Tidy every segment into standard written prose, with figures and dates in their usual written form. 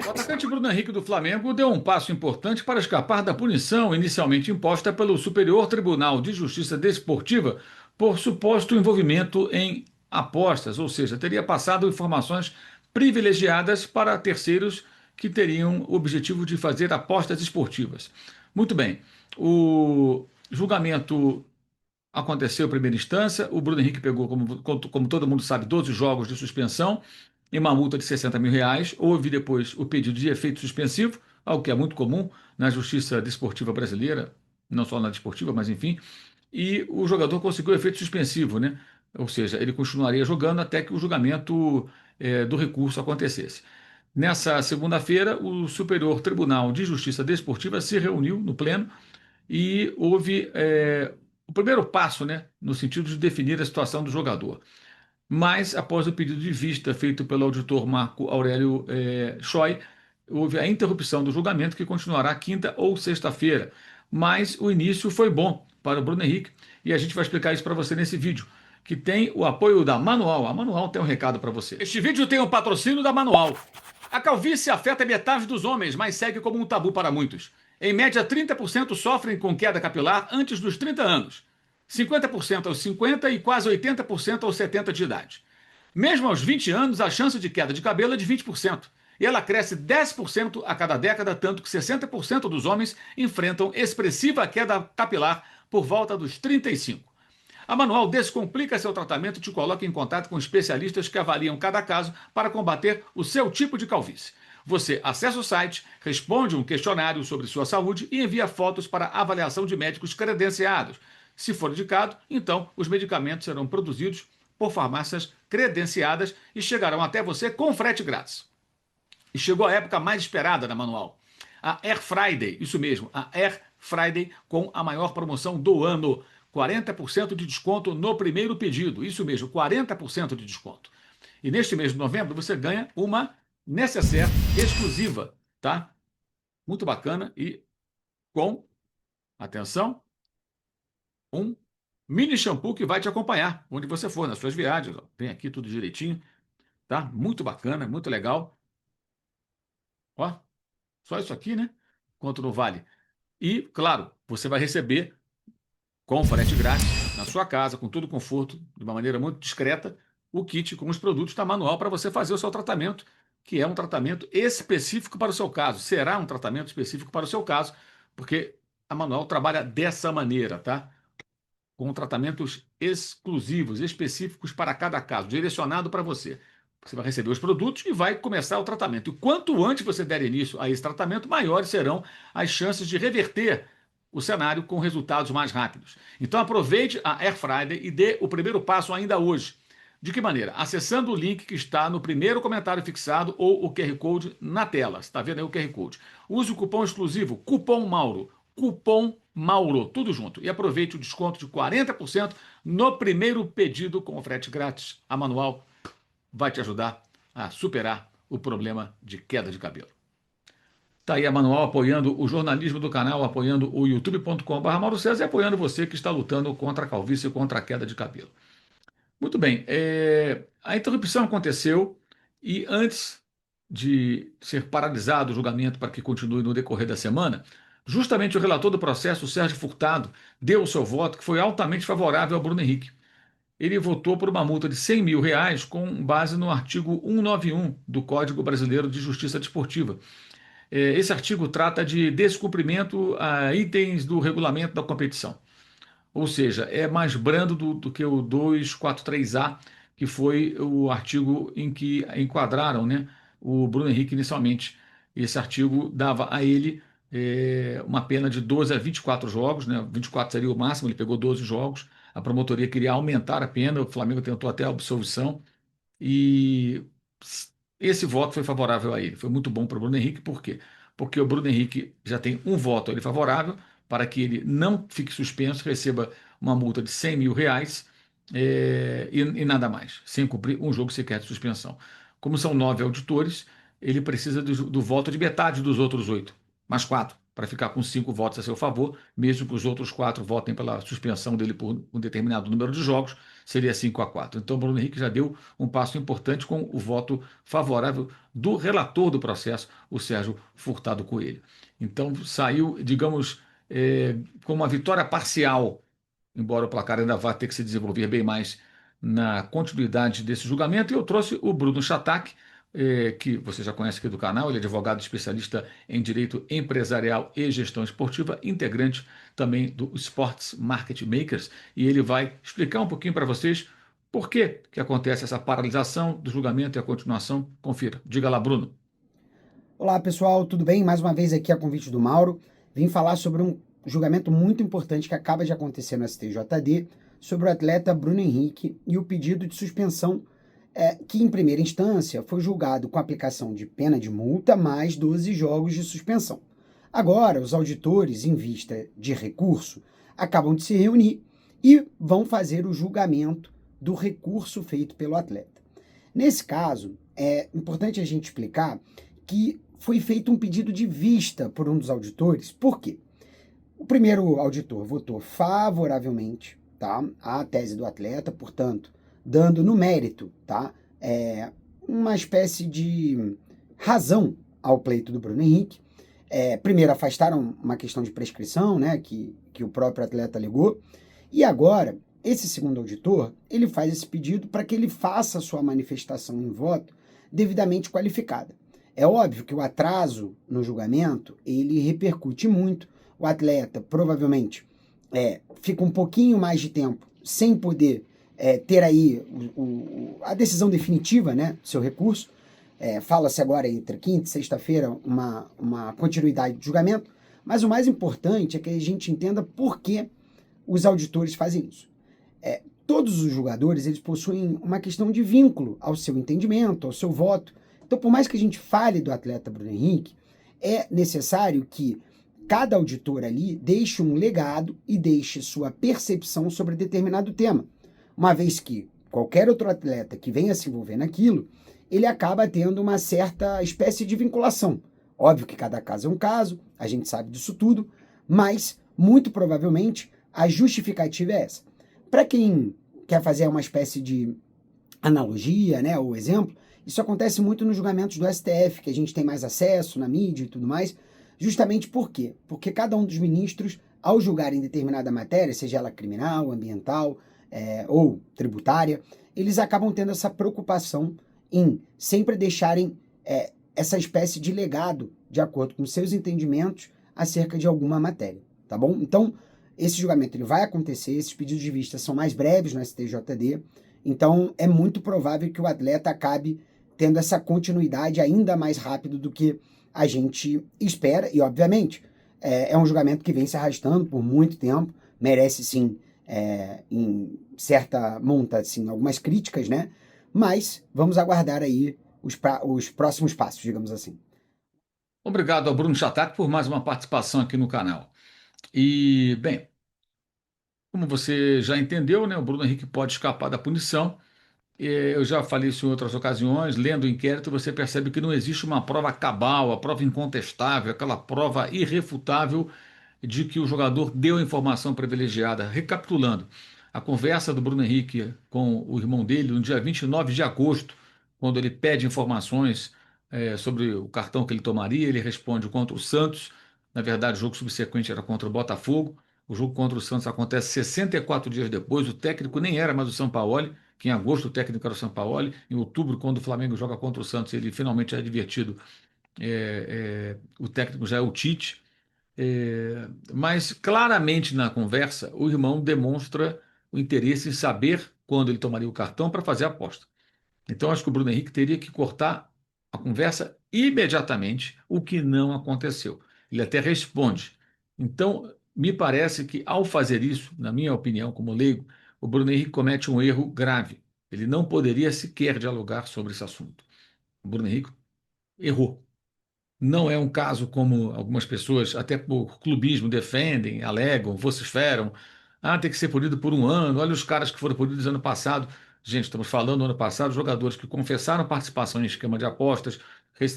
O atacante Bruno Henrique do Flamengo deu um passo importante para escapar da punição inicialmente imposta pelo Superior Tribunal de Justiça Desportiva por suposto envolvimento em apostas, ou seja, teria passado informações privilegiadas para terceiros que teriam o objetivo de fazer apostas esportivas. Muito bem, o julgamento aconteceu em primeira instância, o Bruno Henrique pegou, como todo mundo sabe, 12 jogos de suspensão e uma multa de R$ 60.000. Houve depois o pedido de efeito suspensivo, algo que é muito comum na justiça desportiva brasileira, não só na desportiva, mas enfim, e o jogador conseguiu efeito suspensivo, né? Ou seja, ele continuaria jogando até que o julgamento do recurso acontecesse. Nessa segunda-feira, o Superior Tribunal de Justiça Desportiva se reuniu no pleno e houve o primeiro passo, né, no sentido de definir a situação do jogador. Mas, após o pedido de vista feito pelo auditor Marco Aurélio Choi, houve a interrupção do julgamento, que continuará quinta ou sexta-feira. Mas o início foi bom para o Bruno Henrique e a gente vai explicar isso para você nesse vídeo, que tem o apoio da Manual. A Manual tem um recado para você. Este vídeo tem o patrocínio da Manual. A calvície afeta metade dos homens, mas segue como um tabu para muitos. Em média, 30% sofrem com queda capilar antes dos 30 anos, 50% aos 50 e quase 80% aos 70 de idade. Mesmo aos 20 anos, a chance de queda de cabelo é de 20%, e ela cresce 10% a cada década, tanto que 60% dos homens enfrentam expressiva queda capilar por volta dos 35. A Manual descomplica seu tratamento e te coloca em contato com especialistas que avaliam cada caso para combater o seu tipo de calvície. Você acessa o site, responde um questionário sobre sua saúde e envia fotos para avaliação de médicos credenciados. Se for indicado, então os medicamentos serão produzidos por farmácias credenciadas e chegarão até você com frete grátis. E chegou a época mais esperada da Manual. A Air Friday, isso mesmo, a Air Friday com a maior promoção do ano. 40% de desconto no primeiro pedido. Isso mesmo, 40% de desconto. E neste mês de novembro você ganha uma necessaire exclusiva, tá? Muito bacana e com, atenção, um mini shampoo que vai te acompanhar onde você for, nas suas viagens. Ó. Tem aqui tudo direitinho, tá? Muito bacana, muito legal. Ó, só isso aqui, né? Quanto não vale. E, claro, você vai receber com frete grátis na sua casa, com todo conforto, de uma maneira muito discreta, o kit com os produtos da Manual para você fazer o seu tratamento, que é um tratamento específico para o seu caso. Será um tratamento específico para o seu caso, porque a Manual trabalha dessa maneira, tá? Com tratamentos exclusivos, específicos para cada caso, direcionado para você. Você vai receber os produtos e vai começar o tratamento. E quanto antes você der início a esse tratamento, maiores serão as chances de reverter o cenário com resultados mais rápidos. Então aproveite a Air Friday e dê o primeiro passo ainda hoje. De que maneira? Acessando o link que está no primeiro comentário fixado ou o QR Code na tela. Você está vendo aí o QR Code. Use o cupom exclusivo, Cupom Mauro. Cupom Mauro, tudo junto. E aproveite o desconto de 40% no primeiro pedido com frete grátis. A Manual vai te ajudar a superar o problema de queda de cabelo. Tá aí a Manual apoiando o jornalismo do canal, apoiando o youtube.com.br Mauro César e apoiando você que está lutando contra a calvície e contra a queda de cabelo. Muito bem, a interrupção aconteceu e antes de ser paralisado o julgamento para que continue no decorrer da semana, justamente o relator do processo, Sérgio Furtado, deu o seu voto que foi altamente favorável ao Bruno Henrique. Ele votou por uma multa de R$ 100.000 com base no artigo 191 do Código Brasileiro de Justiça Desportiva. Esse artigo trata de descumprimento a itens do regulamento da competição. Ou seja, é mais brando do que o 243A, que foi o artigo em que enquadraram, né, o Bruno Henrique inicialmente. Esse artigo dava a ele uma pena de 12 a 24 jogos, né, 24 seria o máximo, ele pegou 12 jogos. A promotoria queria aumentar a pena, o Flamengo tentou até a absolvição, e esse voto foi favorável a ele. Foi muito bom para o Bruno Henrique, por quê? Porque o Bruno Henrique já tem um voto a ele favorável, para que ele não fique suspenso, receba uma multa de R$ 100.000 e nada mais, sem cumprir um jogo sequer de suspensão. Como são 9 auditores, ele precisa do voto de metade dos outros 8, mais 4, para ficar com 5 votos a seu favor, mesmo que os outros 4 votem pela suspensão dele por um determinado número de jogos. seria 5-4. Então, o Bruno Henrique já deu um passo importante com o voto favorável do relator do processo, o Sérgio Furtado Coelho. Então, saiu, digamos, com uma vitória parcial, embora o placar ainda vá ter que se desenvolver bem mais na continuidade desse julgamento. E eu trouxe o Bruno Chatac, que você já conhece aqui do canal, ele é advogado especialista em direito empresarial e gestão esportiva, integrante também do Sports Market Makers, e ele vai explicar um pouquinho para vocês por que acontece essa paralisação do julgamento e a continuação. Confira. Diga lá, Bruno. Olá pessoal, tudo bem? Mais uma vez aqui a convite do Mauro. Vim falar sobre um julgamento muito importante que acaba de acontecer no STJD sobre o atleta Bruno Henrique e o pedido de suspensão que, em primeira instância, foi julgado com aplicação de pena de multa mais 12 jogos de suspensão. Agora, os auditores, em vista de recurso, acabam de se reunir e vão fazer o julgamento do recurso feito pelo atleta. Nesse caso, é importante a gente explicar que foi feito um pedido de vista por um dos auditores. Por quê? O primeiro auditor votou favoravelmente, tá, à tese do atleta, portanto, dando no mérito, tá, uma espécie de razão ao pleito do Bruno Henrique. Primeiro afastaram uma questão de prescrição, né, que o próprio atleta alegou, e agora esse segundo auditor ele faz esse pedido para que ele faça a sua manifestação em voto devidamente qualificada. É óbvio que o atraso no julgamento ele repercute muito. O atleta provavelmente fica um pouquinho mais de tempo sem poder ter aí a decisão definitiva, né, do seu recurso. Fala-se agora entre quinta e sexta-feira uma continuidade de julgamento, mas o mais importante é que a gente entenda por que os auditores fazem isso. Todos os julgadores eles possuem uma questão de vínculo ao seu entendimento, ao seu voto. Então, por mais que a gente fale do atleta Bruno Henrique, é necessário que cada auditor ali deixe um legado e deixe sua percepção sobre determinado tema. Uma vez que qualquer outro atleta que venha se envolver naquilo, ele acaba tendo uma certa espécie de vinculação. Óbvio que cada caso é um caso, a gente sabe disso tudo, mas, muito provavelmente, a justificativa é essa. Para quem quer fazer uma espécie de analogia, né, ou exemplo, isso acontece muito nos julgamentos do STF, que a gente tem mais acesso na mídia e tudo mais. Justamente por quê? Porque cada um dos ministros, ao julgarem determinada matéria, seja ela criminal, ambiental ou tributária, eles acabam tendo essa preocupação em sempre deixarem essa espécie de legado de acordo com seus entendimentos acerca de alguma matéria, tá bom? Então, esse julgamento ele vai acontecer, esses pedidos de vista são mais breves no STJD, então é muito provável que o atleta acabe tendo essa continuidade ainda mais rápido do que a gente espera, e obviamente é um julgamento que vem se arrastando por muito tempo, merece sim, em certa monta, assim, algumas críticas, né? Mas vamos aguardar aí os próximos passos, digamos assim. Obrigado ao Bruno Chatac por mais uma participação aqui no canal. E, bem, como você já entendeu, né, o Bruno Henrique pode escapar da punição. Eu já falei isso em outras ocasiões, lendo o inquérito, você percebe que não existe uma prova cabal, a prova incontestável, aquela prova irrefutável de que o jogador deu informação privilegiada. Recapitulando, a conversa do Bruno Henrique com o irmão dele no dia 29 de agosto, quando ele pede informações sobre o cartão que ele tomaria, ele responde contra o Santos. Na verdade, o jogo subsequente era contra o Botafogo. O jogo contra o Santos acontece 64 dias depois. O técnico nem era mais o Sampaoli, que em agosto o técnico era o Sampaoli. Em outubro, quando o Flamengo joga contra o Santos, ele finalmente é advertido. O técnico já é o Tite. Mas claramente na conversa, o irmão demonstra o interesse em saber quando ele tomaria o cartão para fazer a aposta. Então, acho que o Bruno Henrique teria que cortar a conversa imediatamente, o que não aconteceu. Ele até responde. Então, me parece que ao fazer isso, na minha opinião, como leigo, o Bruno Henrique comete um erro grave. Ele não poderia sequer dialogar sobre esse assunto. O Bruno Henrique errou. Não é um caso como algumas pessoas, até por clubismo, defendem, alegam, vociferam. Ah, tem que ser punido por um ano. Olha os caras que foram punidos ano passado. Gente, estamos falando do ano passado, jogadores que confessaram participação em esquema de apostas,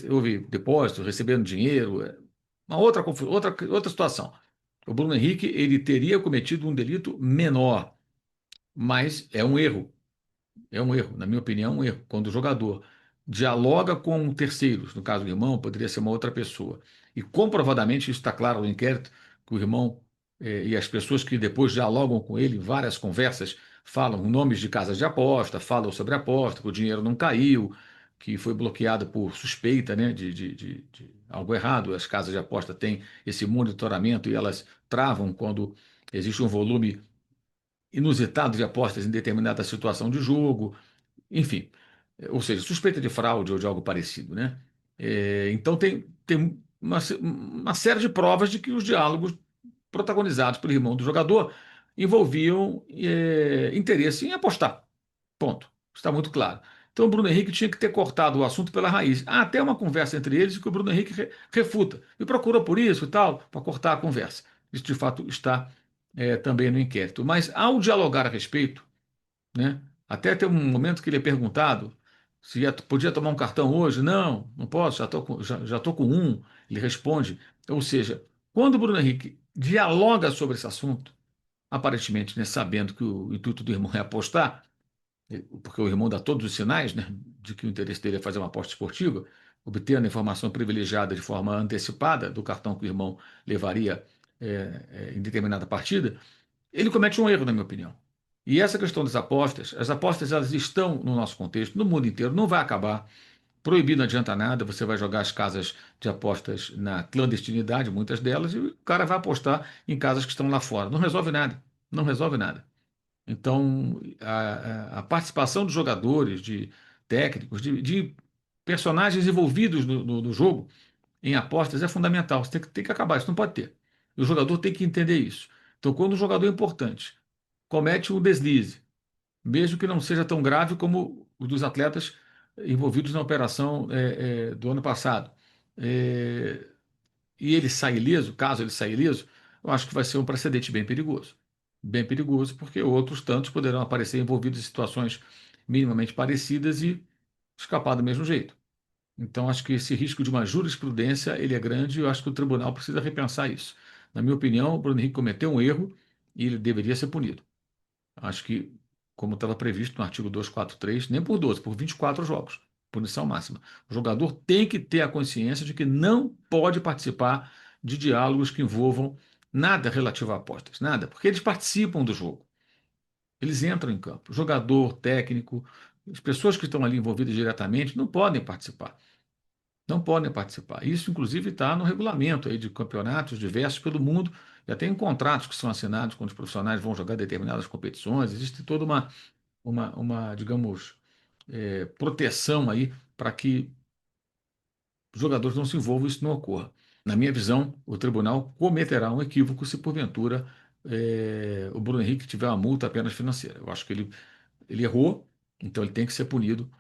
houve depósitos, recebendo dinheiro. Uma outra situação. O Bruno Henrique ele teria cometido um delito menor. Mas é um erro. É um erro, na minha opinião, é um erro. Quando o jogador dialoga com terceiros, no caso o irmão, poderia ser uma outra pessoa, e comprovadamente isso está claro no inquérito, que o irmão e as pessoas que depois dialogam com ele, em várias conversas, falam nomes de casas de aposta, falam sobre aposta, que o dinheiro não caiu, que foi bloqueado por suspeita, né, de algo errado. As casas de aposta têm esse monitoramento e elas travam quando existe um volume inusitado de apostas em determinada situação de jogo, enfim, ou seja, suspeita de fraude ou de algo parecido, né? Então tem uma série de provas de que os diálogos protagonizados pelo irmão do jogador envolviam interesse em apostar. Ponto. Está muito claro. Então o Bruno Henrique tinha que ter cortado o assunto pela raiz. Há até uma conversa entre eles que o Bruno Henrique refuta. E procurou por isso e tal, para cortar a conversa. Isso de fato está também no inquérito. Mas ao dialogar a respeito, né? Até tem um momento que ele é perguntado se podia tomar um cartão hoje. Não, não posso, já tô com um. Ele responde. Ou seja, quando o Bruno Henrique dialoga sobre esse assunto, aparentemente, né, sabendo que o intuito do irmão é apostar, porque o irmão dá todos os sinais, né, de que o interesse dele é fazer uma aposta esportiva, obtendo a informação privilegiada de forma antecipada do cartão que o irmão levaria em determinada partida, ele comete um erro, na minha opinião. E essa questão das apostas, as apostas elas estão no nosso contexto, no mundo inteiro, não vai acabar. Proibir não adianta nada, você vai jogar as casas de apostas na clandestinidade, muitas delas, e o cara vai apostar em casas que estão lá fora. Não resolve nada, não resolve nada. Então, a participação dos jogadores, de técnicos, de personagens envolvidos no jogo, em apostas, é fundamental. Você tem que acabar, isso não pode ter. E o jogador tem que entender isso. Então, quando um jogador importante comete um deslize, mesmo que não seja tão grave como o dos atletas envolvidos na operação do ano passado, é, e ele sai ileso, caso ele saia ileso, eu acho que vai ser um precedente bem perigoso. Bem perigoso, porque outros tantos poderão aparecer envolvidos em situações minimamente parecidas e escapar do mesmo jeito. Então, acho que esse risco de uma jurisprudência ele é grande e eu acho que o tribunal precisa repensar isso. Na minha opinião, o Bruno Henrique cometeu um erro e ele deveria ser punido. Acho que, como estava previsto no artigo 243, nem por 12, por 24 jogos, punição máxima. O jogador tem que ter a consciência de que não pode participar de diálogos que envolvam nada relativo a apostas, nada, porque eles participam do jogo, eles entram em campo. Jogador, técnico, as pessoas que estão ali envolvidas diretamente não podem participar. Não podem participar. Isso, inclusive, está no regulamento aí de campeonatos diversos pelo mundo, e até em contratos que são assinados quando os profissionais vão jogar determinadas competições. Existe toda digamos, proteção aí para que os jogadores não se envolvam e isso não ocorra. Na minha visão, o tribunal cometerá um equívoco se, porventura, o Bruno Henrique tiver uma multa apenas financeira. Eu acho que ele errou, então ele tem que ser punido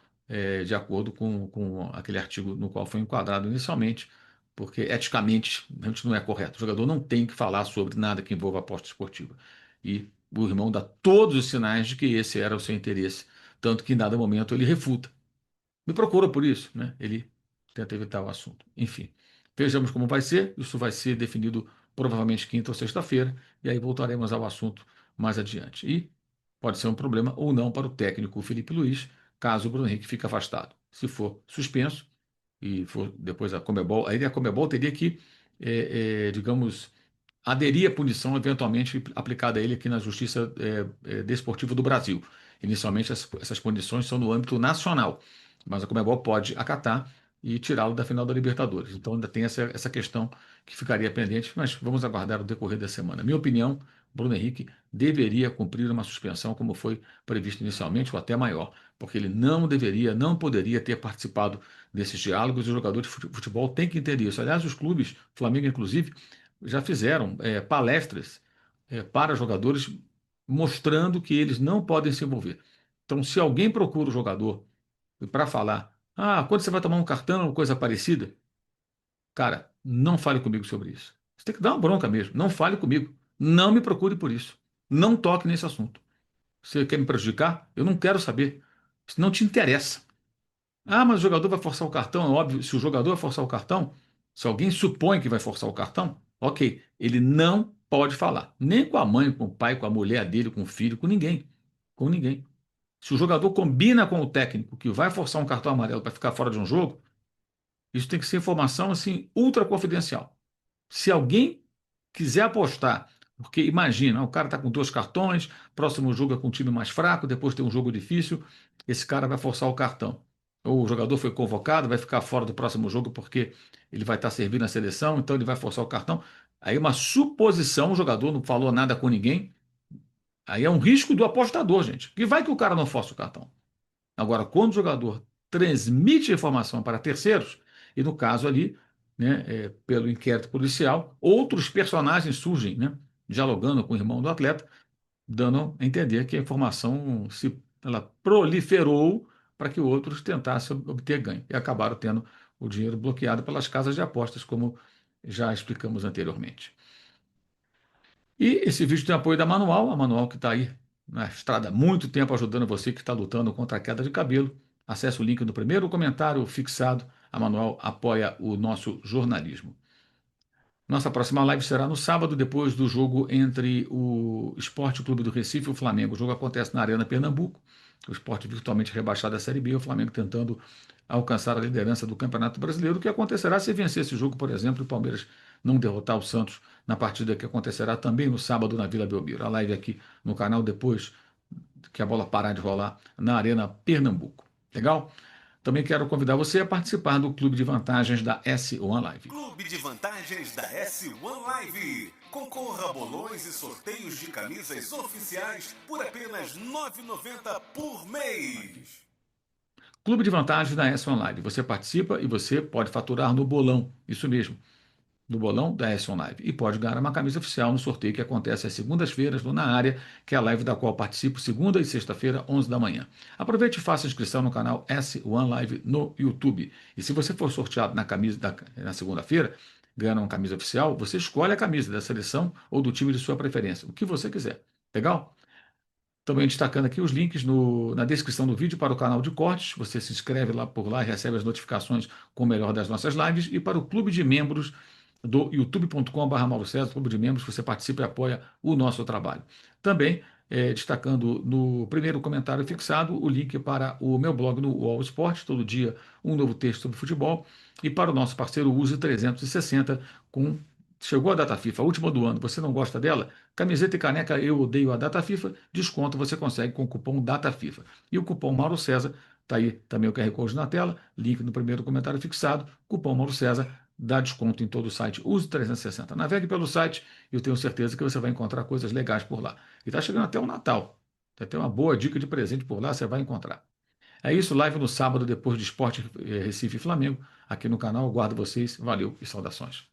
de acordo com aquele artigo no qual foi enquadrado inicialmente, porque eticamente a gente não é correto. O jogador não tem que falar sobre nada que envolva aposta esportiva. E o irmão dá todos os sinais de que esse era o seu interesse, tanto que em dado momento ele refuta. Me procura por isso, né? Ele tenta evitar o assunto. Enfim, vejamos como vai ser. Isso vai ser definido provavelmente quinta ou sexta-feira, e aí voltaremos ao assunto mais adiante. E pode ser um problema ou não para o técnico Felipe Luiz, caso o Bruno Henrique fique afastado. Se for suspenso e for depois a Conmebol, aí a Conmebol teria que, digamos, aderir à punição eventualmente aplicada a ele aqui na Justiça Desportiva do Brasil. Inicialmente, essas punições são no âmbito nacional, mas a Conmebol pode acatar e tirá-lo da final da Libertadores. Então ainda tem essa questão que ficaria pendente, mas vamos aguardar o decorrer da semana. Minha opinião, Bruno Henrique deveria cumprir uma suspensão como foi previsto inicialmente, ou até maior, porque ele não deveria, não poderia ter participado desses diálogos e o jogador de futebol tem que entender isso. Aliás, os clubes, Flamengo inclusive, já fizeram palestras para jogadores mostrando que eles não podem se envolver. Então, se alguém procura o jogador para falar, quando você vai tomar um cartão ou coisa parecida, cara, não fale comigo sobre isso. Você tem que dar uma bronca mesmo. Não fale comigo. Não me procure por isso. Não toque nesse assunto. Você quer me prejudicar? Eu não quero saber. Isso não te interessa. Mas o jogador vai forçar o cartão, é óbvio. Se o jogador vai forçar o cartão, se alguém supõe que vai forçar o cartão, ok, ele não pode falar. Nem com a mãe, com o pai, com a mulher dele, com o filho, com ninguém. com ninguém. Se o jogador combina com o técnico que vai forçar um cartão amarelo para ficar fora de um jogo, isso tem que ser informação assim ultra confidencial. Se alguém quiser apostar, porque imagina, o cara está com 2 cartões, próximo jogo é com um time mais fraco, depois tem um jogo difícil, esse cara vai forçar o cartão. Ou o jogador foi convocado, vai ficar fora do próximo jogo porque ele vai estar servindo a seleção, então ele vai forçar o cartão. Aí é uma suposição, o jogador não falou nada com ninguém. Aí é um risco do apostador, gente. Que vai que o cara não força o cartão. Agora, quando o jogador transmite informação para terceiros, e no caso ali, né, pelo inquérito policial, outros personagens surgem, né, dialogando com o irmão do atleta, dando a entender que a informação ela proliferou para que outros tentassem obter ganho. E acabaram tendo o dinheiro bloqueado pelas casas de apostas, como já explicamos anteriormente. E esse vídeo tem apoio da Manual, a Manual que está aí na estrada há muito tempo ajudando você que está lutando contra a queda de cabelo. Acesse o link no primeiro comentário fixado. A Manual apoia o nosso jornalismo. Nossa próxima live será no sábado, depois do jogo entre o Esporte Clube do Recife e o Flamengo. O jogo acontece na Arena Pernambuco. O Esporte virtualmente rebaixado da Série B, o Flamengo tentando alcançar a liderança do Campeonato Brasileiro. O que acontecerá se vencer esse jogo, por exemplo, e o Palmeiras não derrotar o Santos na partida que acontecerá também no sábado na Vila Belmiro. A live aqui no canal depois que a bola parar de rolar na Arena Pernambuco. Legal? Também quero convidar você a participar do Clube de Vantagens da S1 Live. Clube de Vantagens da S1 Live. Concorra a bolões e sorteios de camisas oficiais por apenas R$ 9,90 por mês. Clube de Vantagens da S1 Live. Você participa e você pode faturar no bolão. Isso mesmo, no bolão da S1 Live. E pode ganhar uma camisa oficial no sorteio que acontece às segundas-feiras na área, que é a live da qual participo segunda e sexta-feira, 11 da manhã. Aproveite e faça inscrição no canal S1 Live no YouTube. E se você for sorteado na camisa na segunda-feira, ganhando uma camisa oficial, você escolhe a camisa da seleção ou do time de sua preferência, o que você quiser. Legal? Também destacando aqui os links na descrição do vídeo para o canal de cortes. Você se inscreve lá por lá e recebe as notificações com o melhor das nossas lives. E para o clube de membros do youtube.com.br Mauro César, clube de membros, você participa e apoia o nosso trabalho. Também destacando no primeiro comentário fixado o link para o meu blog no UOL Esporte, todo dia um novo texto sobre futebol. E para o nosso parceiro Use 360 com. Chegou a data FIFA, a última do ano, você não gosta dela? Camiseta e caneca Eu Odeio a Data FIFA, desconto você consegue com o cupom Data FIFA. E o cupom Mauro César, está aí também o QR Code na tela, link no primeiro comentário fixado, cupom Mauro César, dá desconto em todo o site Use 360. Navegue pelo site e eu tenho certeza que você vai encontrar coisas legais por lá. E está chegando até o Natal, vai ter uma boa dica de presente por lá, você vai encontrar. É isso, live no sábado, depois de Esporte Recife e Flamengo, aqui no canal, aguardo vocês, valeu e saudações.